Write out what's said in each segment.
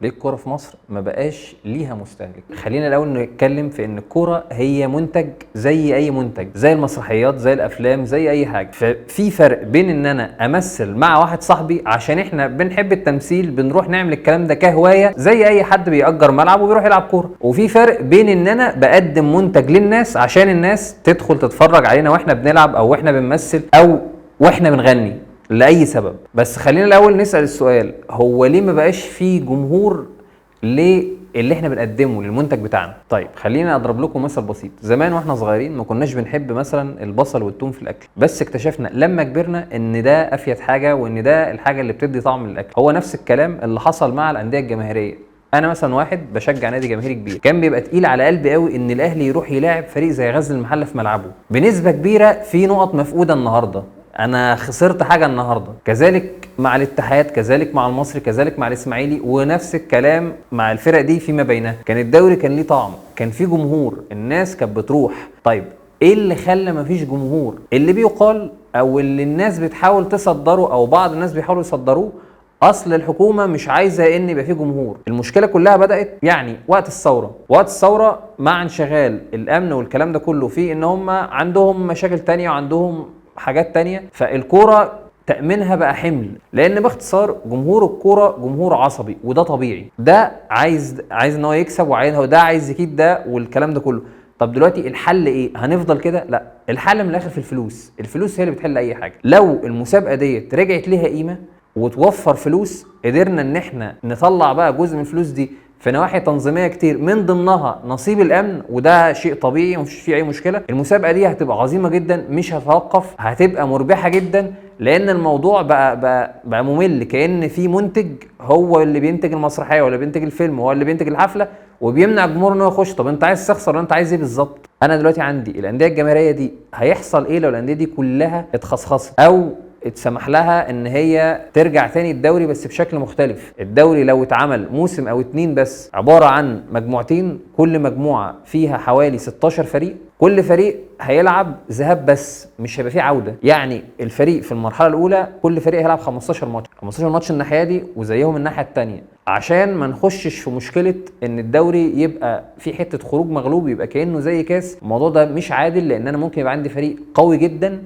ليه الكوره في مصر ما بقاش ليها مستهلك؟ خلينا الاول نتكلم في ان الكوره هي منتج زي اي منتج، زي المسرحيات، زي الافلام، زي اي حاجه. ففي فرق بين ان انا امثل مع واحد صاحبي عشان احنا بنحب التمثيل، بنروح نعمل الكلام ده كهوايه زي اي حد بيأجر ملعب وبيروح يلعب كوره، وفي فرق بين ان انا بقدم منتج للناس عشان الناس تدخل تتفرج علينا واحنا بنلعب او واحنا بنمثل او واحنا بنغني لاي سبب. بس خلينا الاول نسال السؤال، هو ليه ما بقاش في جمهور اللي احنا بنقدمه للمنتج بتاعنا؟ طيب خلينا اضرب لكم مثل بسيط. زمان واحنا صغيرين ما كناش بنحب مثلا البصل والثوم في الاكل، بس اكتشفنا لما كبرنا ان ده افيد حاجه وان ده الحاجه اللي بتدي طعم للاكل. هو نفس الكلام اللي حصل مع الانديه الجماهيريه. انا مثلا واحد بشجع نادي جماهيري كبير، كان بيبقى تقيل على قلبي قوي ان الاهلي يروح يلاعب فريق زي غزل المحله في ملعبه. بنسبه كبيره في نقط مفقوده النهارده، انا خسرت حاجه النهارده. كذلك مع الاتحاد، كذلك مع المصري، كذلك مع الاسماعيلي، ونفس الكلام مع الفرق دي فيما بينها. كان الدوري كان ليه طعم، كان فيه جمهور، الناس كانت بتروح. طيب ايه اللي خلى مفيش جمهور؟ اللي بيقال او اللي الناس بتحاول تصدره او بعض الناس بيحاولوا يصدروه، اصل الحكومه مش عايزه ان يبقى فيه جمهور. المشكله كلها بدات يعني وقت الثوره مع انشغال الامن والكلام ده كله في ان هم عندهم مشاكل تانية وعندهم حاجات تانية، فالكوره تأمينها بقى حمل. لان باختصار جمهور الكوره جمهور عصبي، وده طبيعي. ده عايز ان هو يكسب، وده عايز يكيد ده والكلام ده كله. طب دلوقتي الحل ايه؟ هنفضل كده؟ لا، الحل من الاخر في الفلوس. الفلوس هي اللي بتحل اي حاجه. لو المسابقه ديت رجعت ليها قيمه وتوفر فلوس، قدرنا ان احنا نطلع بقى جزء من الفلوس دي في نواحي تنظيميه كتير، من ضمنها نصيب الامن، وده شيء طبيعي ومفيش فيه اي مشكله. المسابقه دي هتبقى عظيمه جدا، مش هتتوقف، هتبقى مربحه جدا. لان الموضوع بقى ممل، كأن في منتج هو اللي بينتج المسرحيه ولا بينتج الفيلم، هو اللي بينتج الحفله وبيمنع الجمهور انه يخش. طب انت عايز تخسر ولا انت عايز ايه بالظبط؟ انا دلوقتي عندي الانديه الجماهيريه دي، هيحصل ايه لو الانديه دي كلها اتخصخصت او اتسمح لها ان هي ترجع تاني الدوري بس بشكل مختلف؟ الدوري لو اتعمل موسم او 2 بس، عبارة عن مجموعتين، كل مجموعة فيها حوالي 16 فريق، كل فريق هيلعب ذهاب بس، مش هيبقى فيه عودة. يعني الفريق في المرحلة الاولى كل فريق هيلعب 15 ماتش، 15 ماتش الناحية دي وزيهم الناحية التانية، عشان ما نخشش في مشكلة ان الدوري يبقى في حتة خروج مغلوب، يبقى كأنه زي كاس. الموضوع ده مش عادل، لان انا ممكن يبقى عندي فريق قوي جدا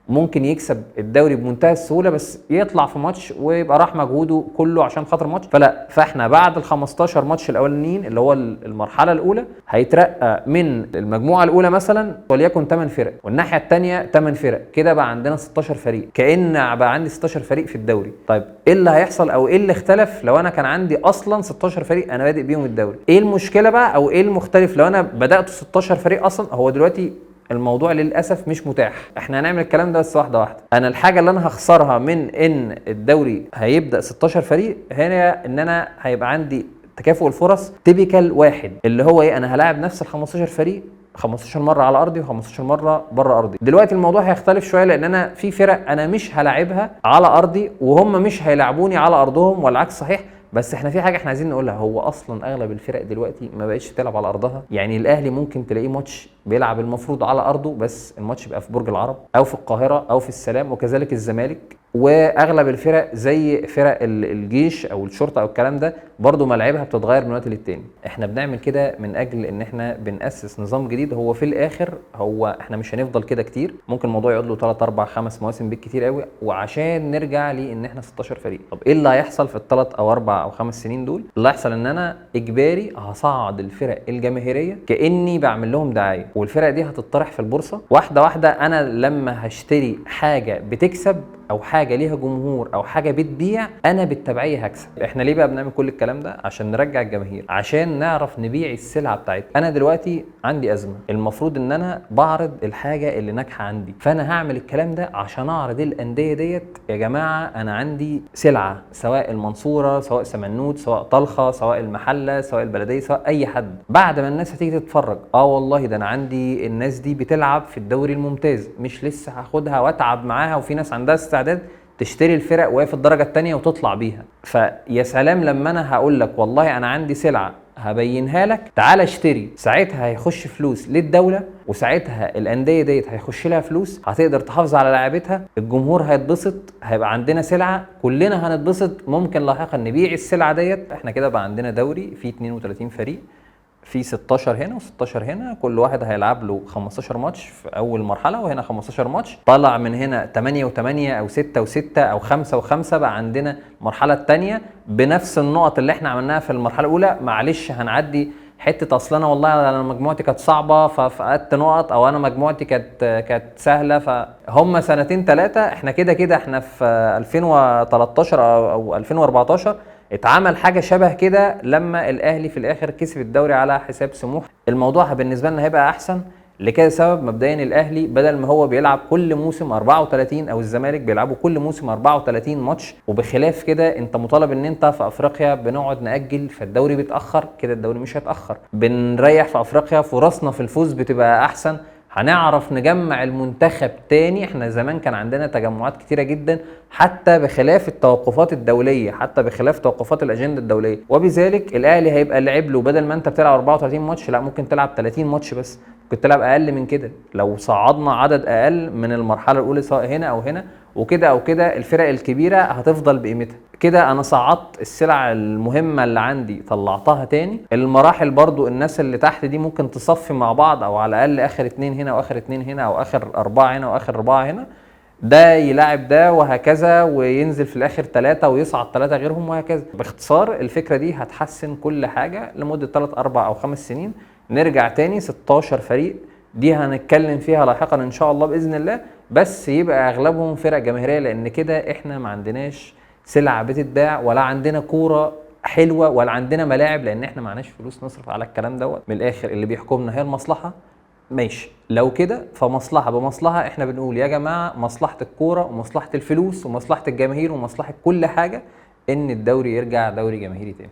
ممكن يكسب الدوري بمنتهى السهوله، بس يطلع في ماتش ويبقى راح مجهوده كله عشان خاطر ماتش. فاحنا بعد ال 15 ماتش الاولانيين اللي هو المرحله الاولى، هيترقى من المجموعه الاولى مثلا وليكن 8 فرق، والناحيه الثانيه 8 فرق، كده بقى عندنا 16 فريق، كأن بقى عندي 16 فريق في الدوري. طيب ايه اللي هيحصل او ايه اللي اختلف لو انا كان عندي اصلا 16 فريق انا بادئ بيهم الدوري؟ ايه المشكله بقى او ايه المختلف لو انا بدات 16 فريق اصلا؟ هو دلوقتي الموضوع للاسف مش متاح. احنا هنعمل الكلام ده بس واحده واحده. انا الحاجه اللي انا هخسرها من ان الدوري هيبدا 16 فريق هنا، ان انا هيبقى عندي تكافؤ الفرص تيبيكال واحد، اللي هو ايه؟ انا هلاعب نفس ال 15 فريق 15 مره على ارضي و15 مره بره ارضي. دلوقتي الموضوع هيختلف شويه، لان انا في فرق انا مش هلاعبها على ارضي وهم مش هيلاعبوني على ارضهم، والعكس صحيح. بس احنا في حاجه احنا عايزين نقولها، هو اصلا اغلب الفرق دلوقتي ما بقتش تلعب على ارضها. يعني الاهلي ممكن تلاقيه ماتش بيلعب المفروض على ارضه، بس الماتش بيبقى في برج العرب او في القاهره او في السلام، وكذلك الزمالك. واغلب الفرق زي فرق الجيش او الشرطه او الكلام ده برضو ملاعبها بتتغير من وقت للتاني. احنا بنعمل كده من اجل ان احنا بنأسس نظام جديد. هو في الاخر احنا مش هنفضل كده كتير، ممكن الموضوع يقعد له 3 4 5 مواسم بالكتير قوي، وعشان نرجع لان احنا 16 فريق. طب ايه اللي هيحصل في ال3 أو 4 أو 5 سنين دول؟ اللي هيحصل ان انا اجباري هصعد الفرق الجماهيريه كاني بعمل لهم دعايه، والفرق دي هتطرح في البورصه واحده واحده. انا لما هشتري حاجه بتكسب او حاجه ليها جمهور او حاجه بتبيع، انا بالتبعيه هكسب. احنا ليه بقى بنعمل كل الكلام ده؟ عشان نرجع الجماهير، عشان نعرف نبيع السلعه بتاعتنا. انا دلوقتي عندي ازمه، المفروض ان انا بعرض الحاجه اللي ناجحه عندي، فانا هعمل الكلام ده عشان اعرض الانديه ديت، يا جماعه انا عندي سلعه، سواء المنصوره، سواء سمنود، سواء طلخه، سواء المحله، سواء البلديه، سواء اي حد. بعد ما الناس هتيجي تتفرج، والله ده انا عندي الناس دي بتلعب في الدوري الممتاز، مش لسه هاخدها واتعب معاها، وفي ناس عندها استعداد تشتري الفرق وهي في الدرجه الثانيه وتطلع بيها. فيا سلام لما انا هقول لك والله انا عندي سلعه هبينها لك، تعال اشتري. ساعتها هيخش فلوس للدوله، وساعتها الانديه ديت هيخش لها فلوس، هتقدر تحافظ على لاعبتها، الجمهور هيتبسط، هيبقى عندنا سلعه، كلنا هنتبسط. ممكن لاحقا نبيع السلعه ديت. احنا كده بقى عندنا دوري فيه 32 فريق، في 16 هنا و16 هنا، كل واحد هيلعب له 15 ماتش في اول مرحله، وهنا 15 ماتش. طلع من هنا 8 و8 او 6 و6 او 5 و5. بقى عندنا المرحله الثانيه بنفس النقط اللي احنا عملناها في المرحله الاولى. معلش هنعدي حته، اصل انا والله انا مجموعتي كانت صعبه ففقدت نقط، او انا مجموعتي كانت سهله. فهم سنتين ثلاثه، احنا كده احنا في 2013 او 2014 اتعمل حاجه شبه كده لما الاهلي في الاخر كسب الدوري على حساب سموح. الموضوع بالنسبه لنا هيبقى احسن لكذا سبب. مبدئيا الاهلي بدل ما هو بيلعب كل موسم 34 او الزمالك بيلعبوا كل موسم 34 ماتش، وبخلاف كده انت مطالب ان انت في افريقيا بنقعد ناجل، فالدوري بيتاخر. كده الدوري مش هيتاخر، بنريح في افريقيا، فرصنا في الفوز بتبقى احسن، هنعرف نجمع المنتخب تاني. احنا زمان كان عندنا تجمعات كتيرة جدا حتى بخلاف التوقفات الدولية، حتى بخلاف توقفات الأجندة الدولية. وبذلك الأهلي هيبقى لعب له بدل ما انت بتلعب 34 ماتش، لا ممكن تلعب 30 ماتش بس، ممكن تلعب أقل من كده لو صعدنا عدد أقل من المرحلة الأولى سواء هنا أو هنا. وكده أو كده الفرق الكبيرة هتفضل بقيمتها. كده انا صعدت السلع المهمه اللي عندي، طلعتها تاني. المراحل برضو الناس اللي تحت دي ممكن تصفي مع بعض، او على الاقل اخر 2 هنا واخر 2 هنا، او اخر 4 هنا واخر 4 هنا، ده يلاعب ده وهكذا، وينزل في الاخر 3 ويصعد 3 غيرهم وهكذا. باختصار الفكره دي هتحسن كل حاجه لمده 3 4 او 5 سنين. نرجع تاني 16 فريق، دي هنتكلم فيها لاحقا ان شاء الله باذن الله، بس يبقى اغلبهم فرق جماهيريه، لان كده احنا ما عندناش سلعه بتتباع، ولا عندنا كوره حلوه، ولا عندنا ملاعب، لان احنا معناش فلوس نصرف على الكلام دوت. من الاخر اللي بيحكمنا هي المصلحه. ماشي، لو كده فمصلحه بمصلحه، احنا بنقول يا جماعه مصلحه الكوره ومصلحه الفلوس ومصلحه الجماهير ومصلحه كل حاجه ان الدوري يرجع دوري جماهيري تاني.